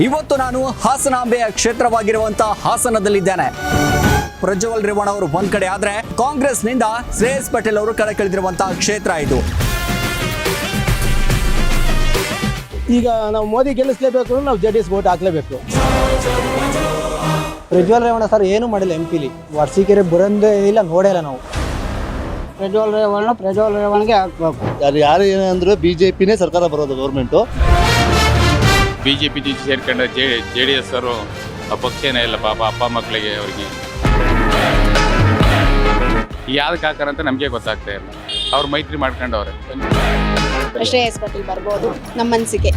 ಇವತ್ತು ನಾನು ಹಾಸನಾಂಬೆಯ ಕ್ಷೇತ್ರವಾಗಿರುವಂತಹ ಹಾಸನದಲ್ಲಿದ್ದೇನೆ. ಪ್ರಜ್ವಲ್ ರೇವಣ್ಣ ಅವರು ಒಂದ್ ಕಡೆ ಆದ್ರೆ ಕಾಂಗ್ರೆಸ್ನಿಂದ ಶ್ರೇಯಸ್ ಪಟೇಲ್ ಅವರು ಕಣಕ್ಕಿಳಿದಿರುವಂತಹ ಕ್ಷೇತ್ರ ಇದು. ಈಗ ನಾವು ಮೋದಿ ಗೆಲ್ಲಿಸಲೇಬೇಕು, ನಾವು JDS ವೋಟ್ ಹಾಕ್ಲೇಬೇಕು. ಪ್ರಜ್ವಲ್ ರೇವಣ್ಣ ಸರ್ ಏನು ಮಾಡಿಲ್ಲ MP ವರ್ಷಿಕೆರೆ ಬರಂದೇ ಇಲ್ಲ, ನೋಡೇ ಇಲ್ಲ ನಾವು. ಪ್ರಜ್ವಲ್ ರೇವಣ್ಣಗೆ ಹಾಕ್ಬೇಕು. ಯಾರು ಏನಂದ್ರೆ BJPನೇ ಸರ್ಕಾರ ಬರೋದು, ಗೌರ್ಮೆಂಟು. BJP ಸೇರ್ಕೊಂಡ್ರೆ JDS ಅವರು ಪಕ್ಷನೇ ಇಲ್ಲ ಪಾಪ, ಅಪ್ಪ ಮಕ್ಕಳಿಗೆ ಅವ್ರಿಗೆ ಯಾವ್ದಕ್ಕೆ ಹಾಕಾರಂತ ನಮಗೆ ಗೊತ್ತಾಗ್ತಾ ಇಲ್ಲ. ಅವ್ರು ಮೈತ್ರಿ ಮಾಡ್ಕೊಂಡವ್ರೆ. ಶ್ರೇಯಸ್ ಪಟೇಲ್ ಬರ್ಬೋದು ನಮ್ಮ ಮನಸ್ಸಿಗೆ.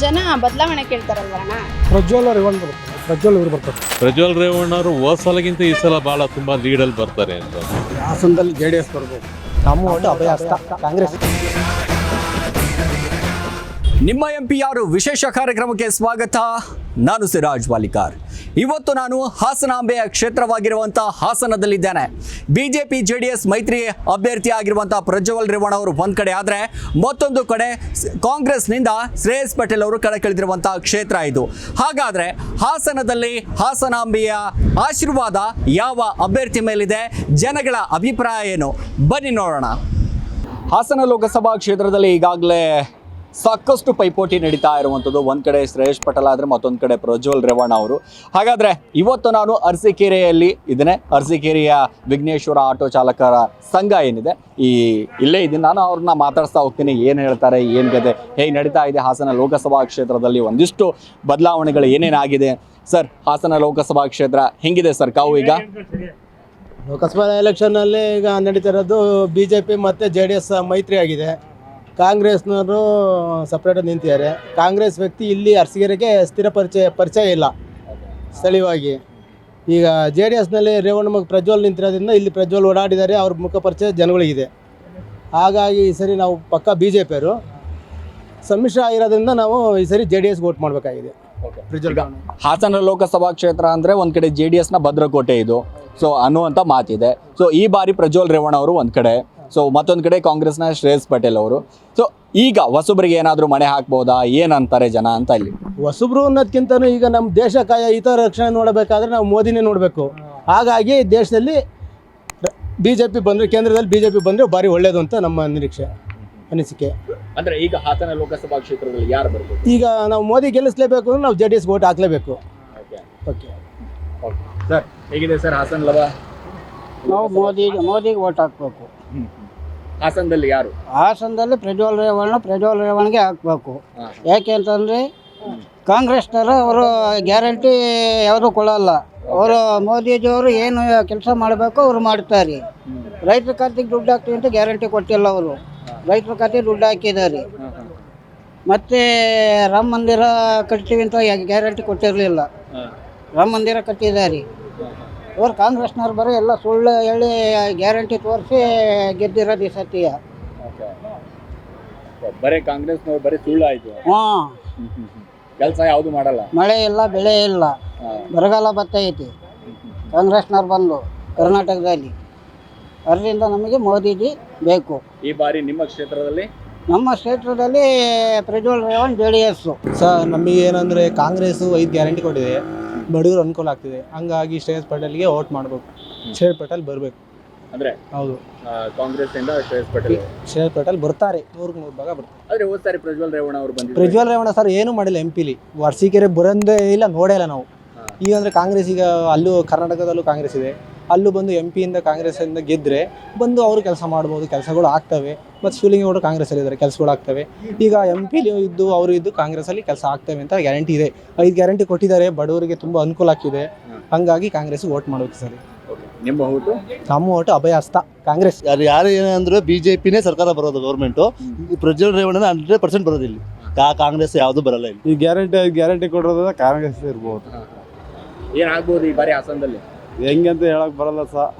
ಜನ ಬದಲಾವಣೆ ಕೇಳ್ತಾರಲ್ವಣ್ಣ. ಪ್ರಜ್ವಲ್ ರೇವಣ್ಣ ಬರ್ತಾರೆ, ಪ್ರಜ್ವಲ್ ರೇವಣ್ಣ ಅವರು ಹೋದ ಸಲಗಿಂತ ಈ ಸಲ ಬಹಳ ತುಂಬಾ ಲೀಡಲ್ಲಿ ಬರ್ತಾರೆ ಅಂತ. ಹಾಸನದಲ್ಲಿ JDS ಬರ್ಬೋದು. ನಮ್ಮ ಓಟು ಅಭಯ ಹಸ್ತ ಕಾಂಗ್ರೆಸ್. ನಿಮ್ಮ MP ಯಾರು ವಿಶೇಷ ಕಾರ್ಯಕ್ರಮಕ್ಕೆ ಸ್ವಾಗತ. ನಾನು ಸಿರಾಜ್ ವಾಲಿಕಾರ್. ಇವತ್ತು ನಾನು ಹಾಸನಾಂಬೆಯ ಕ್ಷೇತ್ರವಾಗಿರುವಂತಹ ಹಾಸನದಲ್ಲಿದ್ದೇನೆ. BJP JDS ಮೈತ್ರಿ ಅಭ್ಯರ್ಥಿ ಆಗಿರುವಂತಹ ಪ್ರಜ್ವಲ್ ರೇವಣ್ಣ ಅವರು ಒಂದ್ ಕಡೆ ಆದ್ರೆ ಮತ್ತೊಂದು ಕಡೆ ಕಾಂಗ್ರೆಸ್ನಿಂದ ಶ್ರೇಯಸ್ ಪಟೇಲ್ ಅವರು ಕಣಕ್ಕಿಳಿದಿರುವಂತಹ ಕ್ಷೇತ್ರ ಇದು. ಹಾಗಾದ್ರೆ ಹಾಸನದಲ್ಲಿ ಹಾಸನಾಂಬೆಯ ಆಶೀರ್ವಾದ ಯಾವ ಅಭ್ಯರ್ಥಿ ಮೇಲಿದೆ, ಜನಗಳ ಅಭಿಪ್ರಾಯ ಏನು, ಬನ್ನಿ ನೋಡೋಣ. ಹಾಸನ ಲೋಕಸಭಾ ಕ್ಷೇತ್ರದಲ್ಲಿ ಈಗಾಗಲೇ ಸಾಕಷ್ಟು ಪೈಪೋಟಿ ನಡೀತಾ ಇರುವಂಥದ್ದು. ಒಂದು ಕಡೆ ಶ್ರೇಯಸ್ ಪಟೇಲ್ ಆದರೆ ಮತ್ತೊಂದು ಕಡೆ ಪ್ರಜ್ವಲ್ ರೇವಣ್ಣ ಅವರು. ಹಾಗಾದರೆ ಇವತ್ತು ನಾನು ಅರಸೀಕೆರೆಯಲ್ಲಿ ಇದ್ದೇನೆ. ಅರಸೀಕೆರೆಯ ವಿಘ್ನೇಶ್ವರ ಆಟೋ ಚಾಲಕರ ಸಂಘ ಏನಿದೆ ಇಲ್ಲೇ ಇದ್ದೀನಿ. ನಾನು ಅವ್ರನ್ನ ಮಾತಾಡಿಸ್ತಾ ಹೋಗ್ತೀನಿ, ಏನು ಹೇಳ್ತಾರೆ, ಏನು ಗದೆ, ಹೇಗೆ ನಡೀತಾ ಇದೆ ಹಾಸನ ಲೋಕಸಭಾ ಕ್ಷೇತ್ರದಲ್ಲಿ, ಒಂದಿಷ್ಟು ಬದಲಾವಣೆಗಳು ಏನೇನಾಗಿದೆ. ಸರ್, ಹಾಸನ ಲೋಕಸಭಾ ಕ್ಷೇತ್ರ ಹೆಂಗಿದೆ ಸರ್ ಕಾವು ಈಗ? ಲೋಕಸಭಾ ಎಲೆಕ್ಷನ್ನಲ್ಲಿ ಈಗ ನಡೀತಿರೋದು BJP ಮತ್ತು JDS ಮೈತ್ರಿ ಆಗಿದೆ. ಕಾಂಗ್ರೆಸ್ನವರು ಸಪ್ರೇಟಾಗಿ ನಿಂತಿದ್ದಾರೆ. ಕಾಂಗ್ರೆಸ್ ವ್ಯಕ್ತಿ ಇಲ್ಲಿ ಅರಸೀಕೆರೆಗೆ ಸ್ಥಿರ ಪರಿಚಯ ಇಲ್ಲ ಸ್ಥಳೀಯವಾಗಿ. ಈಗ JDSನಲ್ಲಿ ರೇವಣ್ಣ ಮಗ ಪ್ರಜ್ವಲ್ ನಿಂತಿರೋದ್ರಿಂದ ಇಲ್ಲಿ ಪ್ರಜ್ವಲ್ ಓಡಾಡಿದ್ದಾರೆ, ಅವ್ರ ಮುಖ ಪರಿಚಯ ಜನಗಳಿಗಿದೆ. ಹಾಗಾಗಿ ಈ ಸರಿ ನಾವು ಪಕ್ಕ BJPಯವರು ಸಮ್ಮಿಶ್ರ ಆಗಿರೋದ್ರಿಂದ ನಾವು ಈ ಸರಿ JDS ವೋಟ್ ಮಾಡಬೇಕಾಗಿದೆ. ಹಾಸನ ಲೋಕಸಭಾ ಕ್ಷೇತ್ರ ಅಂದರೆ ಒಂದು ಕಡೆ JDSನ ಭದ್ರಕೋಟೆ ಇದು ಅನ್ನುವಂಥ ಮಾತಿದೆ. ಈ ಬಾರಿ ಪ್ರಜ್ವಲ್ ರೇವಣ್ಣ ಅವರು ಒಂದು ಕಡೆ, ಮತ್ತೊಂದು ಕಡೆ ಕಾಂಗ್ರೆಸ್ನ ಶ್ರೇಯಸ್ ಪಟೇಲ್ ಅವರು. ಈಗ ಹೊಸಬರಿಗೆ ಏನಾದರೂ ಮಣೆ ಹಾಕ್ಬೋದಾ, ಏನಂತಾರೆ ಜನ ಅಂತ ಇಲ್ಲಿ? ಹೊಸಬ್ರು ಅನ್ನೋದಕ್ಕಿಂತನೂ ಈಗ ನಮ್ಮ ದೇಶ ಹಿತ ರಕ್ಷಣೆ ನೋಡಬೇಕಾದ್ರೆ ನಾವು ಮೋದಿನೇ ನೋಡಬೇಕು. ಹಾಗಾಗಿ ದೇಶದಲ್ಲಿ BJP ಬಂದರೆ, ಕೇಂದ್ರದಲ್ಲಿ BJP ಬಂದರೆ ಭಾರಿ ಒಳ್ಳೆಯದು ಅಂತ ನಮ್ಮ ಅನಿಸಿಕೆ. ಅಂದರೆ ಈಗ ಹಾಸನ ಲೋಕಸಭಾ ಕ್ಷೇತ್ರದಲ್ಲಿ ಯಾರು ಬರ್ಬೋದು? ಈಗ ನಾವು ಮೋದಿ ಗೆಲ್ಲಿಸಲೇಬೇಕು ಅಂದ್ರೆ ನಾವು JDS ವೋಟ್ ಹಾಕ್ಲೇಬೇಕು. ಓಕೆ ಸರ್, ಹೇಗಿದೆ ಸರ್ ಹಾಸನ? ನಾವು ಮೋದಿಗೆ ವೋಟ್ ಹಾಕ್ಬೇಕು. ಹಾಸನದಲ್ಲಿ ಯಾರು? ಹಾಸನದಲ್ಲಿ ಪ್ರಜ್ವಲ್ ರೇವಣ್ಣಗೆ ಹಾಕ್ಬೇಕು. ಯಾಕೆ ಅಂತಂದರೆ ಕಾಂಗ್ರೆಸ್ನವರು ಅವರು ಗ್ಯಾರಂಟಿ ಯಾವುದೂ ಕೊಡಲ್ಲ. ಅವರು ಮೋದಿಜಿಯವರು ಏನು ಕೆಲಸ ಮಾಡಬೇಕು ಅವರು ಮಾಡ್ತಾರೆ. ರೈತರ ಖಾತೆಗೆ ದುಡ್ಡು ಹಾಕ್ತೀವಿ ಅಂತ ಗ್ಯಾರಂಟಿ ಕೊಟ್ಟಿಲ್ಲ. ಅವರು ರೈತರ ಖಾತೆಗೆ ದುಡ್ಡು ಹಾಕಿದ್ದಾರೆ. ಮತ್ತು ರಾಮ ಮಂದಿರ ಕಟ್ತೀವಿ ಅಂತ ಗ್ಯಾರಂಟಿ ಕೊಟ್ಟಿರಲಿಲ್ಲ. ರಾಮ ಮಂದಿರ ಕಟ್ಟಿದ್ದಾರೆ. ಅವ್ರು ಕಾಂಗ್ರೆಸ್ನವ್ರು ಬರೀ ಎಲ್ಲ ಸುಳ್ಳು ಹೇಳಿ ಗ್ಯಾರಂಟಿ ತೋರಿಸಿ ಗೆದ್ದಿರೋದು ಈ ಸತಿಯ. ಬರೀ ಕಾಂಗ್ರೆಸ್ನವ್ರು ಬರೀ ಸುಳ್ಳು ಆಯಿತು. ಹಾಂ, ಕೆಲಸ ಯಾವುದು ಮಾಡಲ್ಲ. ಮಳೆ ಇಲ್ಲ, ಬೆಳೆ ಇಲ್ಲ, ಬರಗಾಲ ಬರ್ತೈತಿ ಕಾಂಗ್ರೆಸ್ನವ್ರು ಬಂದು ಕರ್ನಾಟಕದಲ್ಲಿ. ಅದರಿಂದ ನಮಗೆ ಮೋದಿಜಿ ಬೇಕು. ಈ ಬಾರಿ ನಿಮ್ಮ ಕ್ಷೇತ್ರದಲ್ಲಿ? ನಮ್ಮ ಕ್ಷೇತ್ರದಲ್ಲಿ ಪ್ರಜ್ವಲ್ ರೇವಣ್ಣ JDS. ಸರ್, ನಮಗೆ ಏನಂದರೆ ಕಾಂಗ್ರೆಸ್ಸು 5 ಗ್ಯಾರಂಟಿ ಕೊಟ್ಟಿದೆ, ಬಡವರು ಅನುಕೂಲ ಆಗ್ತಿದೆ. ಹಂಗಾಗಿ ಶ್ರೇಯಸ್ ಪಟೇಲ್ಗೆ ವೋಟ್ ಮಾಡಬೇಕು. ಶ್ರೇಯಸ್ ಪಟೇಲ್ ಬರಬೇಕು. ಅಂದರೆ ಹೌದು, ಕಾಂಗ್ರೆಸ್ಸಿಂದ ಶ್ರೇಯಸ್ ಪಟೇಲ್ ಬರ್ತಾರೆ, 100% ಭಾಗ ಬರ್ತಾರೆ. ಆದರೆ ಹೋದ ಸಾರಿ ಪ್ರಜ್ವಲ್ ರೇವಣ್ಣ ಅವರು ಬಂದಿದ್ರು. ಪ್ರಜ್ವಲ್ ರೇವಣ್ಣ ಸರ್ ಏನು ಮಾಡಿಲ್ಲ MP ವರ್ಷಿಕೆರೆ ಬರಂದೇ ಇಲ್ಲ, ನೋಡೇ ಇಲ್ಲ ನಾವು. ಈಗ ಅಂದರೆ ಕಾಂಗ್ರೆಸ್, ಈಗ ಅಲ್ಲೂ ಕರ್ನಾಟಕದಲ್ಲೂ ಕಾಂಗ್ರೆಸ್ ಇದೆ, ಅಲ್ಲೂ ಬಂದು MP ಕಾಂಗ್ರೆಸ್ಸಿಂದ ಗೆದ್ದರೆ ಬಂದು ಅವರು ಕೆಲಸ ಮಾಡ್ಬೋದು, ಕೆಲಸಗಳು ಆಗ್ತವೆ. ಮತ್ತು ಶಿವಲಿಂಗೇಗೌಡರು ಕಾಂಗ್ರೆಸ್ಸಲ್ಲಿದ್ದಾರೆ, ಕೆಲಸಗಳು ಆಗ್ತವೆ. ಈಗ MP ಇದ್ದು ಅವರು ಇದ್ದು ಕಾಂಗ್ರೆಸ್ಸಲ್ಲಿ ಕೆಲಸ ಆಗ್ತವೆ ಅಂತ ಗ್ಯಾರಂಟಿ ಇದೆ. 5 ಗ್ಯಾರಂಟಿ ಕೊಟ್ಟಿದ್ದಾರೆ, ಬಡವರಿಗೆ ತುಂಬ ಅನುಕೂಲ ಆಗ್ತಿದೆ. ಹಾಗಾಗಿ ಕಾಂಗ್ರೆಸ್ಗೆ ವೋಟ್ ಮಾಡಬೇಕು ಸರ್. ನಿಮ್ಮ ಓಟು? ನಮ್ಮ ಓಟು ಅಭಯ ಹಸ್ತ ಕಾಂಗ್ರೆಸ್. ಯಾರು ಏನಂದ್ರೆ BJPನೇ ಸರ್ಕಾರ ಬರೋದು, ಗೌರ್ಮೆಂಟು. ಪ್ರಜ್ವಲ್ ರೇವಣ್ಣ 100% ಬರೋದು ಇಲ್ಲಿ. ಕಾಂಗ್ರೆಸ್ ಯಾವುದು ಬರಲ್ಲ ಇಲ್ಲಿ. ಈ ಗ್ಯಾರಂಟಿ ಕೊಡೋದ ಕಾಂಗ್ರೆಸ್ ಇರ್ಬೋದು. ಏನಾಗ್ಬೋದು ಈ ಬಾರಿ ಹಾಸನದಲ್ಲಿ? ಹೆಂಗಂತ ಹೇಳಕ್ ಬರಲ್ಲ ಸರ್.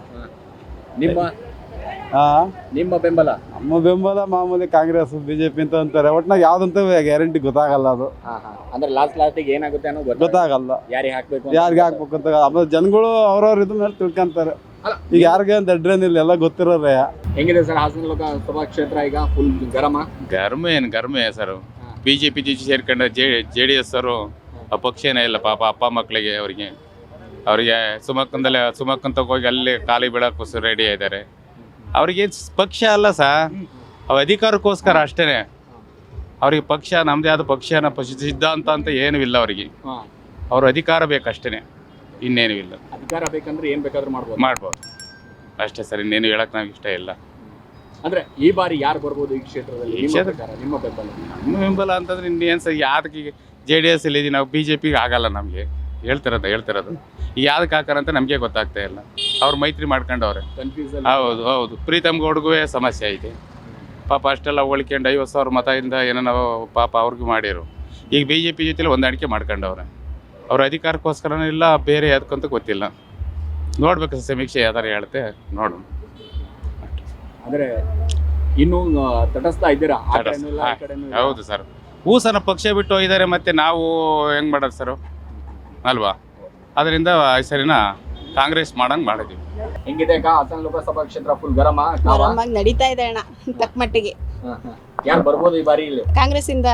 ನಿಮ್ಮ ಬೆಂಬಲ? ನಮ್ಮ ಬೆಂಬಲ ಮಾಮೂಲಿ ಕಾಂಗ್ರೆಸ್, BJP ಅಂತ ಅಂತಾರೆ. ಒಟ್ನಾಗ ಯಾವ್ದಂತ ಗ್ಯಾರಂಟಿ ಗೊತ್ತಾಗಲ್ಲ. ಅದು ಅಂದ್ರೆ ಲಾಸ್ಟಿಗೆ ಏನಾಗುತ್ತೆ ಅನ್ನೋ ಗೊತ್ತಾಗಲ್ಲ. ಯಾರಿಗೆ ಹಾಕ್ಬೇಕು ಅಂತ ಆಮೇಲೆ ಜನಗಳು ಅವ್ರವ್ರ ಇದ್ರ ಮೇಲೆ ತಿಳ್ಕೊಂತಾರೆ. ಈಗ ಯಾರಿಗೆ ಅಂತ ಅಡ್ರೇನಿಲ್ಲ, ಎಲ್ಲ ಗೊತ್ತಿರೋರೆ. ಹೆಂಗಿದೆ ಸರ್ ಹಾಸನ ಲೋಕಸಭಾ ಕ್ಷೇತ್ರ ಈಗ? ಫುಲ್ ಗರಮ ಗರ್ಮೆ ಸರ್. BJP ಜೊತೆ ಸೇರ್ಕೊಂಡ ಜೆ ಡಿ ಎಸ್ ಅವರು ಪಕ್ಷನೇ ಇಲ್ಲ ಪಾಪ ಅಪ್ಪ ಮಕ್ಕಳಿಗೆ ಅವರಿಗೆ ಸುಮಕ್ಕಂತ ಹೋಗಿ ಅಲ್ಲಿ ಖಾಲಿ ಬೀಳೋಕ್ಕೋಸ್ಕರ ರೆಡಿ ಆಗಿದ್ದಾರೆ. ಅವ್ರಿಗೆ ಪಕ್ಷ ಅಲ್ಲ ಅವ್ರ ಅಧಿಕಾರಕ್ಕೋಸ್ಕರ ಅಷ್ಟೇ. ಅವ್ರಿಗೆ ಪಕ್ಷ ನಮ್ಮದೇ ಆದ ಪಕ್ಷನ ಸಿದ್ಧಾಂತ ಅಂತ ಏನೂ ಇಲ್ಲ ಅವರಿಗೆ. ಅವ್ರ ಅಧಿಕಾರ ಬೇಕಷ್ಟೇ, ಇನ್ನೇನು ಇಲ್ಲ. ಅಧಿಕಾರ ಬೇಕಂದ್ರೆ ಏನು ಬೇಕಾದ್ರೂ ಮಾಡ್ಬೋದು ಅಷ್ಟೇ ಸರ್, ಇನ್ನೇನು ಹೇಳಕ್ಕೆ ನಮ್ಗೆ ಇಷ್ಟ ಇಲ್ಲ. ಅಂದ್ರೆ ಈ ಬಾರಿ ಯಾರು ಬರ್ಬೋದು ಈ ಕ್ಷೇತ್ರದಲ್ಲಿ? ನಿಮ್ಮ ಬೆಂಬಲ ಅಂತಂದ್ರೆ ಇನ್ನೇನು ಸರ್, ಯಾವ್ದಕ್ಕೆ JDS ಇಲ್ಲಿ ನಾವು BJPಗೆ ಆಗಲ್ಲ. ನಮಗೆ ಹೇಳ್ತಿರೋದು ಈಗ ಯಾವ್ದಕ್ಕೆ ಹಾಕಾರಂತ ನಮಗೆ ಗೊತ್ತಾಗ್ತಾ ಇಲ್ಲ. ಅವ್ರು ಮೈತ್ರಿ ಮಾಡ್ಕೊಂಡವ್ರೆ. ಹೌದು ಪ್ರೀತಮ್ ಗೌಡ್ಗೂ ಸಮಸ್ಯೆ ಐತೆ ಪಾಪ. ಅಷ್ಟೆಲ್ಲ ಉಳ್ಕೊಂಡು 50,000 ಮತದಿಂದ ಏನೋ ಪಾಪ ಅವ್ರಿಗೂ ಮಾಡಿರು. ಈಗ BJP ಜೊತೆಲಿ ಹೊಂದಾಣಿಕೆ ಮಾಡ್ಕೊಂಡವ್ರೆ. ಅವ್ರ ಅಧಿಕಾರಕ್ಕೋಸ್ಕರನೂ ಇಲ್ಲ, ಬೇರೆ ಯಾವ್ದಕ್ಕಂತ ಗೊತ್ತಿಲ್ಲ. ನೋಡ್ಬೇಕು ಸಮೀಕ್ಷೆ ಯಾವ್ದಾರು ಹೇಳ್ತೆ ನೋಡು. ಅಂದ್ರೆ ಇನ್ನು ತಟಸ್ಥ ಇದ್ದೀರಾ? ಹೌದು ಸರ್, ಹೂಸನ ಪಕ್ಷ ಬಿಟ್ಟು ಹೋಗಿದ್ದಾರೆ, ಮತ್ತೆ ನಾವು ಹೆಂಗ್ ಮಾಡೋದು ಸರ್ ಅಲ್ವಾ? ಅದರಿಂದ ಸರಿನಾ ಕಾಂಗ್ರೆಸ್ ಮಾಡಂಗ್ ಮಾಡಿದ್ವಿ. ಹೆಂಗಿದೆ ಹಾಸನ ಲೋಕಸಭಾ ಕ್ಷೇತ್ರ? ಫುಲ್ ಆರಾಮಾಗಿ ನಡೀತಾ ಇದೆ ಅಣ್ಣ, ತಕ್ಕ ಮಟ್ಟಿಗೆ. ಯಾರು ಬರ್ಬೋದು ಈ ಬಾರಿ ಇಲ್ಲಿ? ಕಾಂಗ್ರೆಸ್ ಇಂದ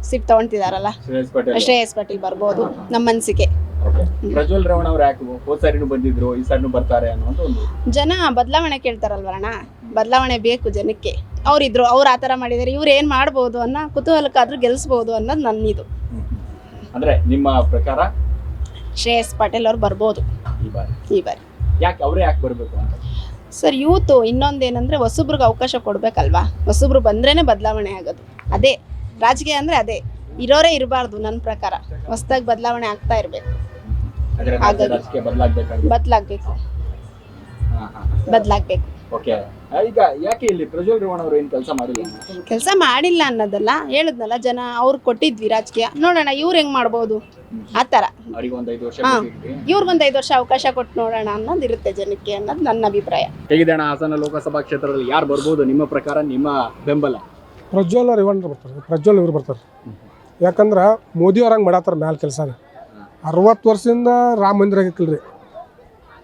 ಸೀಟ್ ತಗೊಂತಿದಾರಲ್ಲ, ಶ್ರೇಯಸ್ ಪಾಟೀಲ್ ಬರ್ಬೋದು ನಮ್ಮ ಅನಿಸಿಕೆ. ಪ್ರಜ್ವಲ್ ರೇವಣ್ಣ ಅವ್ರು ಯಾಕೆ ಹೋದ್ ಸಾರಿನೂ ಬಂದಿದ್ರು, ಈ ಸಾರಿನೂ ಬರ್ತಾರೆ ಅನ್ನೋದು ಒಂದು. ಜನ ಬದಲಾವಣೆ ಕೇಳ್ತಾರಲ್ವಣ್ಣ, ಬದಲಾವಣೆ ಬೇಕು ಜನಕ್ಕೆ. ಅವ್ರು ಆ ಥರ ಮಾಡಿದ್ದಾರೆ, ಇವ್ರು ಏನು ಮಾಡ್ಬೋದು ಅನ್ನೋ ಕುತೂಹಲಕ್ಕಾದ್ರೂ ಗೆಲ್ಲಿಸ್ಬೋದು ಅನ್ನೋದು ನನ್ನಿದು. ಅಂದ್ರೆ ನಿಮ್ಮ ಪ್ರಕಾರ ಶ್ರೇಯಸ್ ಪಾಟೀಲ್ ಅವ್ರು ಬರ್ಬೋದು ಈ ಬಾರಿ. ಯಾಕೆ ಯಾಕೆ ಬರಬೇಕು ಅಂತ ಸರ್? ಯೂತು ಇನ್ನೊಂದೇನಂದ್ರೆ ಹೊಸಬ್ರಿಗೆ ಅವಕಾಶ ಕೊಡ್ಬೇಕಲ್ವಾ? ಹೊಸಬ್ರು ಬಂದ್ರೇನೆ ಬದಲಾವಣೆ ಆಗೋದು. ಅದೇ ರಾಜಕೀಯ ಅಂದ್ರೆ ಅದೇ, ಇರೋರೇ ಇರಬಾರ್ದು ನನ್ನ ಪ್ರಕಾರ. ಹೊಸದಾಗಿ ಬದಲಾವಣೆ ಆಗ್ತಾ ಇರಬೇಕು, ಬದಲಾಗಬೇಕು. ಓಕೆ, ಈಗ ಯಾಕೆ ಇಲ್ಲಿ ಪ್ರಜ್ವಲ್ ರೇವಣ್ಣ ಅವರು ಏನು ಕೆಲಸ ಮಾಡಿಲ್ಲ ಅನ್ನೋದಲ್ಲ, ಹೇಳಿದ್ನಲ್ಲ, ಜನ ಅವ್ರು ಕೊಟ್ಟಿದ್ವಿ ರಾಜಕೀಯ, ನೋಡೋಣ ಇವ್ರು ಹೆಂಗ್ ಮಾಡ್ಬೋದು ಆ ಥರ. ಇವ್ರಿಗೊಂದು 5 ವರ್ಷ ಅವಕಾಶ ಕೊಟ್ಟು ನೋಡೋಣ ಅನ್ನೋದು ಇರುತ್ತೆ ಜನಕ್ಕೆ ಅನ್ನೋದು ನನ್ನ ಅಭಿಪ್ರಾಯ. ಹೇಗಿದೆ ಅಣ್ಣ ಹಾಸನ ಲೋಕಸಭಾ ಕ್ಷೇತ್ರದಲ್ಲಿ ಯಾರು ಬರ್ಬೋದು ನಿಮ್ಮ ಪ್ರಕಾರ, ನಿಮ್ಮ ಬೆಂಬಲ? ಪ್ರಜ್ವಲ್ ರೇವಣ್ಣ ಬರ್ತಾರೆ, ಪ್ರಜ್ವಲ್ ಇವ್ರು ಬರ್ತಾರೆ. ಯಾಕಂದ್ರೆ ಮೋದಿ ಅವ್ರಂಗೆ ಮಾಡತ್ತಾರ ಮ್ಯಾಲ ಕೆಲಸ. 60 ವರ್ಷದಿಂದ ರಾಮ ಮಂದಿರ ಆಗಿಕ್ಕಿಲ್ರಿ,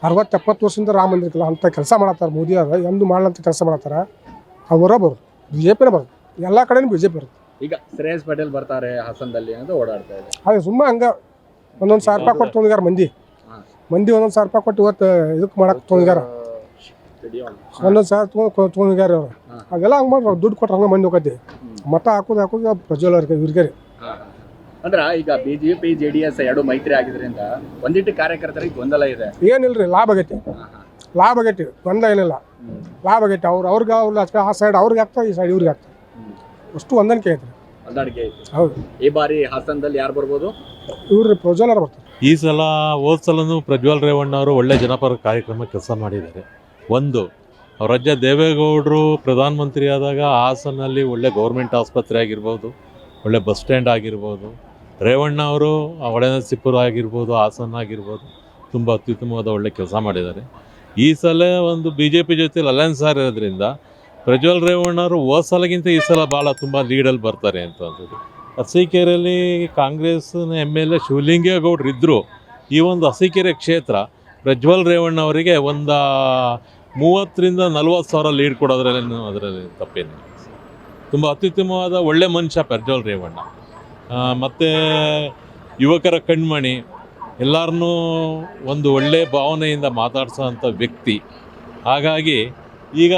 60-70 ವರ್ಷದಿಂದ ರಾಮ ಮಂದಿರ ಇಕ್ಕಿಲ್ಲ ಅಂತ ಕೆಲಸ ಮಾಡತ್ತಾರ ಮೋದಿ ಅವ್ರು. ಎಂದು ಮಾಡ್ಲಂತ ಕೆಲಸ ಮಾಡತ್ತಾರ. ಅವರ ಬರೋದು BJPನೇ ಬರೋದು, ಎಲ್ಲ ಕಡೆನೂ BJP ಬರುತ್ತೆ. ಈಗ ಶ್ರೇಯಸ್ ಪಾಟೀಲ್ ಬರ್ತಾರೆ ಹಾಸನದಲ್ಲಿ ಅಂತ ಓಡಾಡ್ತಾ ಇದೆ. ಅದೇ ಸುಮ್ಮ ಹಂಗೆ 1,000 ರೂಪಾಯಿ ಕೊಟ್ಟು ತೊಗೊಂಡಿಗಾರ ಮಂದಿ 1,000 ರೂಪಾಯಿ ಕೊಟ್ಟು ಇವತ್ತು ಇದಕ್ಕೆ ಮಾಡಕ್ಕೆ ತೊಗೊಂಡಿಗಾರ, 1,000 ತೊಗೊಂಡಿಗಾರ ಅವ್ರು. ಅದೆಲ್ಲ ಹಂಗೆ ಮಾಡ್ರಿ, ದುಡ್ಡು ಕೊಟ್ರೆ ಹಂಗೆ ಮಂದಿ ಹೋಗತಿ. ಮತ ಹಾಕೋದು ಪ್ರಜ್ವಲ್ ಅವ್ರಿಗೆ ಇವ್ರಿಗೆ. ಅಂದ್ರೆ ಈಗ BJP JDS ಎರಡು ಮೈತ್ರಿ ಆಗಿದ್ರಿಂದ ಒಂದಿಟ್ಟು ಕಾರ್ಯಕರ್ತರಿಗೆ ಗೊಂದಲ ಇದೆ. ಏನಿಲ್ರಿ, ಲಾಭ ಆಗೈತಿ, ಗೊಂದಲ ಏನಿಲ್ಲ, ಲಾಭ ಆಗೈತಿ. ಅವ್ರಿಗೆ ಆ ಸೈಡ್ ಅವ್ರಿಗೆ ಆಗ್ತದೆ, ಈ ಸೈಡ್ ಇವ್ರಿಗೆ ಆಗ್ತದೆ. ಅಷ್ಟು ಹೊಂದಾಣಿಕೆ ಐತ್ರಿ. ಹೌದು. ಈ ಬಾರಿ ಹಾಸನದಲ್ಲಿ ಯಾರು ಬರ್ಬೋದು? ಇವ್ರಿ ಪ್ರಜ್ವಲ್ ಅವ್ರು ಬರ್ತಾರೆ. ಈ ಸಲ ಹೋದ ಸಲನೂ ಪ್ರಜ್ವಲ್ ರೇವಣ್ಣ ಅವರು ಒಳ್ಳೆ ಜನಪರ ಕಾರ್ಯಕ್ರಮ ಕೆಲಸ ಮಾಡಿದ್ದಾರೆ. ಒಂದು ಅವ್ರ ಅಜ್ಜ ದೇವೇಗೌಡರು ಪ್ರಧಾನಮಂತ್ರಿ ಆದಾಗ ಹಾಸನಲ್ಲಿ ಒಳ್ಳೆ ಗೌರ್ಮೆಂಟ್ ಆಸ್ಪತ್ರೆ ಆಗಿರ್ಬೋದು, ಒಳ್ಳೆ ಬಸ್ ಸ್ಟ್ಯಾಂಡ್ ಆಗಿರ್ಬೋದು. ರೇವಣ್ಣ ಅವರು ಹೊಳೆನರಸೀಪುರ ಆಗಿರ್ಬೋದು, ಹಾಸನ ಆಗಿರ್ಬೋದು, ತುಂಬ ಅತ್ಯುತ್ತಮವಾದ ಒಳ್ಳೆ ಕೆಲಸ ಮಾಡಿದ್ದಾರೆ. ಈ ಸಲ ಒಂದು BJP ಜೊತೆ ಅಲಯನ್ಸ್ ಆಗಿರೋದ್ರಿಂದ ಪ್ರಜ್ವಲ್ ರೇವಣ್ಣ ಅವರು ಹೋದ ಸಲಗಿಂತ ಈ ಸಲ ಭಾಳ ತುಂಬ ಲೀಡಲ್ಲಿ ಬರ್ತಾರೆ ಅಂತ ಅನ್ಸುತ್ತೆ. ಅರಸೀಕೆರೆಯಲ್ಲಿ ಕಾಂಗ್ರೆಸ್ನ MLA ಶಿವಲಿಂಗೇಗೌಡರು ಇದ್ದರು. ಈ ಒಂದು ಅರಸೀಕೆರೆ ಕ್ಷೇತ್ರ ಪ್ರಜ್ವಲ್ ರೇವಣ್ಣ ಅವರಿಗೆ ಒಂದು 30,000-40,000 ಲೀಡ್ ಕೊಡೋದ್ರಲ್ಲಿ ತಪ್ಪೇನಿಲ್ಲ. ತುಂಬ ಅತ್ಯುತ್ತಮವಾದ ಒಳ್ಳೆ ಮನುಷ್ಯ ಪ್ರಜ್ವಲ್ ರೇವಣ್ಣ. ಮತ್ತು ಯುವಕರ ಕಣ್ಮಣಿ, ಎಲ್ಲರನ್ನೂ ಒಂದು ಒಳ್ಳೆಯ ಭಾವನೆಯಿಂದ ಮಾತಾಡ್ಸೋಂಥ ವ್ಯಕ್ತಿ. ಹಾಗಾಗಿ ಈಗ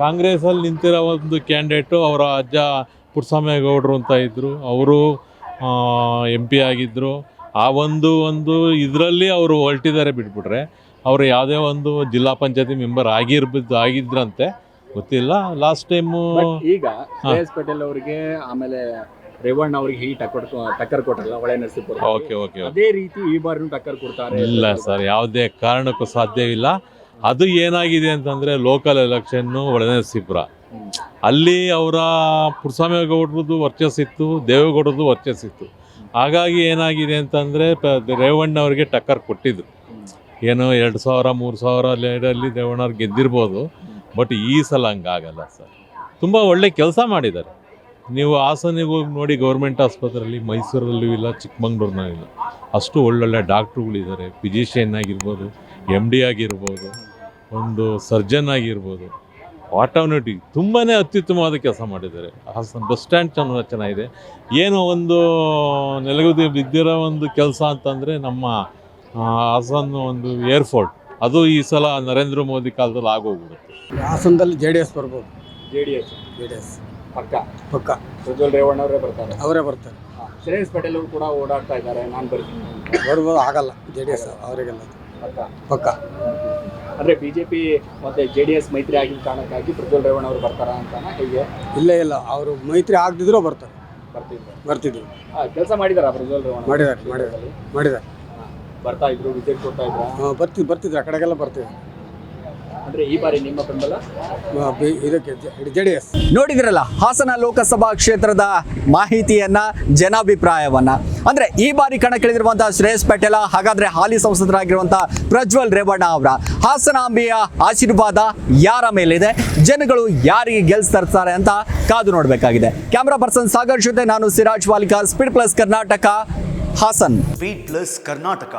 ಕಾಂಗ್ರೆಸ್ಸಲ್ಲಿ ನಿಂತಿರೋ ಒಂದು ಕ್ಯಾಂಡಿಡೇಟು ಅವರ ಅಜ್ಜ ಪುಟ್ಟಸ್ವಾಮೇಗೌಡರು ಅಂತ ಇದ್ದರು, ಅವರು MP ಆಗಿದ್ದರು. ಆ ಒಂದು ಇದರಲ್ಲಿ ಅವರು ಹೊರಟಿದ್ದಾರೆ. ಬಿಟ್ಬಿಟ್ರೆ ಅವರು ಯಾವುದೇ ಒಂದು ಜಿಲ್ಲಾ ಪಂಚಾಯತಿ ಮೆಂಬರ್ ಆಗಿದ್ರಂತೆ, ಗೊತ್ತಿಲ್ಲ. ಲಾಸ್ಟ್ ಟೈಮು ಈಗ ಶ್ರೇಯಸ್ ಪಾಟೀಲ್ ಅವರಿಗೆ ಆಮೇಲೆ ರೇವಣ್ಣ ಅವರಿಗೆ ಈ ಟಕ್ಕರ್ ಕೊಟ್ಟರಲ್ಲ ಹೊಳೆನರಸೀಪುರ. ಓಕೆ ಅದೇ ರೀತಿ ಈ ಬಾರಿನೂ ಟಕ್ಕರ್ ಕೊಡ್ತಾರೆ? ಇಲ್ಲ ಸರ್, ಯಾವುದೇ ಕಾರಣಕ್ಕೂ ಸಾಧ್ಯವಿಲ್ಲ. ಅದು ಏನಾಗಿದೆ ಅಂತಂದರೆ ಲೋಕಲ್ ಎಲೆಕ್ಷನ್ನು ಹೊಳೆನರಸೀಪುರ, ಅಲ್ಲಿ ಅವರ ಪುಟ್ಟಸ್ವಾಮೇಗೌಡ್ರದ್ದು ವರ್ಚಸ್ಸಿತ್ತು, ದೇವೇಗೌಡರದ್ದು ವರ್ಚಸ್ಸಿತ್ತು. ಹಾಗಾಗಿ ಏನಾಗಿದೆ ಅಂತಂದರೆ ರೇವಣ್ಣ ಅವರಿಗೆ ಟಕ್ಕರ್ ಕೊಟ್ಟಿದ್ರು. ಏನೋ 2,000-3,000 ಲೀಡಲ್ಲಿ ರೇವಣ್ಣ ಅವ್ರು ಗೆದ್ದಿರ್ಬೋದು. ಬಟ್ ಈ ಸಲ ಹಂಗಾಗಲ್ಲ ಸರ್. ತುಂಬ ಒಳ್ಳೆ ಕೆಲಸ ಮಾಡಿದ್ದಾರೆ. ನೀವು ಹಾಸನಿಗೆ ಹೋಗಿ ನೋಡಿ, ಗೌರ್ಮೆಂಟ್ ಆಸ್ಪತ್ರೆಯಲ್ಲಿ, ಮೈಸೂರಲ್ಲೂ ಇಲ್ಲ, ಚಿಕ್ಕಮಂಗ್ಳೂರಿನಲ್ಲೂ ಇಲ್ಲ, ಅಷ್ಟು ಒಳ್ಳೊಳ್ಳೆ ಡಾಕ್ಟ್ರುಗಳಿದ್ದಾರೆ. ಫಿಸಿಷಿಯನ್ ಆಗಿರ್ಬೋದು, MD ಆಗಿರ್ಬೋದು, ಒಂದು ಸರ್ಜನ್ ಆಗಿರ್ಬೋದು, ಆಟೋಮೆಟಿಕ್ ತುಂಬಾ ಅತ್ಯುತ್ತಮವಾದ ಕೆಲಸ ಮಾಡಿದ್ದಾರೆ. ಹಾಸನ ಬಸ್ ಸ್ಟ್ಯಾಂಡ್ ಚೆನ್ನಾಗಿದೆ. ಏನೋ ಒಂದು ನೆಲಗುದಿ ಬಿದ್ದಿರೋ ಒಂದು ಕೆಲಸ ಅಂತಂದರೆ ನಮ್ಮ ಹಾಸನ ಒಂದು ಏರ್ಪೋರ್ಟ್, ಅದು ಈ ಸಲ ನರೇಂದ್ರ ಮೋದಿ ಕಾಲದಲ್ಲಿ ಆಗೋಗ್ಬಿಡುತ್ತೆ. ಹಾಸನದಲ್ಲಿ JDS ಬರ್ಬೋದು. ಜೆ ಡಿ ಎಸ್ ಪಕ್ಕ ಪ್ರಜ್ವಲ್ ರೇವಣ್ಣ ಅವರೇ ಬರ್ತಾರೆ. ಅವರೇ ಬರ್ತಾರೆ. ಶ್ರೇಯಸ್ ಪಟೇಲ್ ಅವರು ಕೂಡ ಓಡಾಡ್ತಾ ಇದ್ದಾರೆ, ನಾನು ಬರ್ತೀನಿ ಅಂತ. ಬರ್ಬೋದು, ಆಗಲ್ಲ. JDS ಅವರಿಗೆಲ್ಲ ಪಕ್ಕ. ಅಂದ್ರೆ ಬಿಜೆಪಿ ಮತ್ತೆ JDS ಮೈತ್ರಿ ಆಗಿದ್ದ ಕಾರಣಕ್ಕಾಗಿ ಪ್ರಜ್ವಲ್ ರೇವಣ್ಣ ಅವರು ಬರ್ತಾರ ಅಂತಾನ ಹೇಗೆ? ಇಲ್ಲ ಅವರು ಮೈತ್ರಿ ಆಗದಿದ್ರು ಬರ್ತಾರೆ. ಬರ್ತಿದ್ರು. ಕೆಲಸ ಮಾಡಿದಾರ ಪ್ರಜ್ವಲ್ ರೇವಣ್ಣ? ಮಾಡಿದ್ದಾರೆ. ಬರ್ತಾ ಇದ್ರು, ವಿಸಿಟ್ ಕೊಡ್ತಾ ಇದ್ರು. ಬರ್ತಿದ್ರು ಆ ಕಡೆಗೆಲ್ಲ ಬರ್ತಿದ್ರು. ಅಂದ್ರೆ ಈ ಬಾರಿ ನಿಮ್ಮ ಬೆಂಬಲ ಇದಕ್ಕೆ JDS. ನೋಡಿದ್ರಲ್ಲ ಹಾಸನ ಲೋಕಸಭಾ ಕ್ಷೇತ್ರದ ಮಾಹಿತಿಯನ್ನ, ಜನಾಭಿಪ್ರಾಯವನ್ನ. ಅಂದ್ರೆ ಈ ಬಾರಿ ಕಣಕ್ಕಿಳಿದಿರುವಂತಹ ಶ್ರೇಯಸ್ ಪಟೇಲ, ಹಾಗಾದ್ರೆ ಹಾಲಿ ಸಂಸದರಾಗಿರುವಂತಹ ಪ್ರಜ್ವಲ್ ರೇವಣ್ಣ ಅವರ ಹಾಸನಾಂಬೆಯ ಆಶೀರ್ವಾದ ಯಾರ ಮೇಲಿದೆ, ಜನಗಳು ಯಾರಿಗೆ ಗೆಲ್ಸ್ತಾರೆ ಅಂತ ಕಾದು ನೋಡಬೇಕಾಗಿದೆ. ಕ್ಯಾಮರಾ ಪರ್ಸನ್ ಸಾಗರ್ ಜೊತೆ ನಾನು Siraj Walikar, speed plus Karnataka, Hassan. Speed plus Karnataka.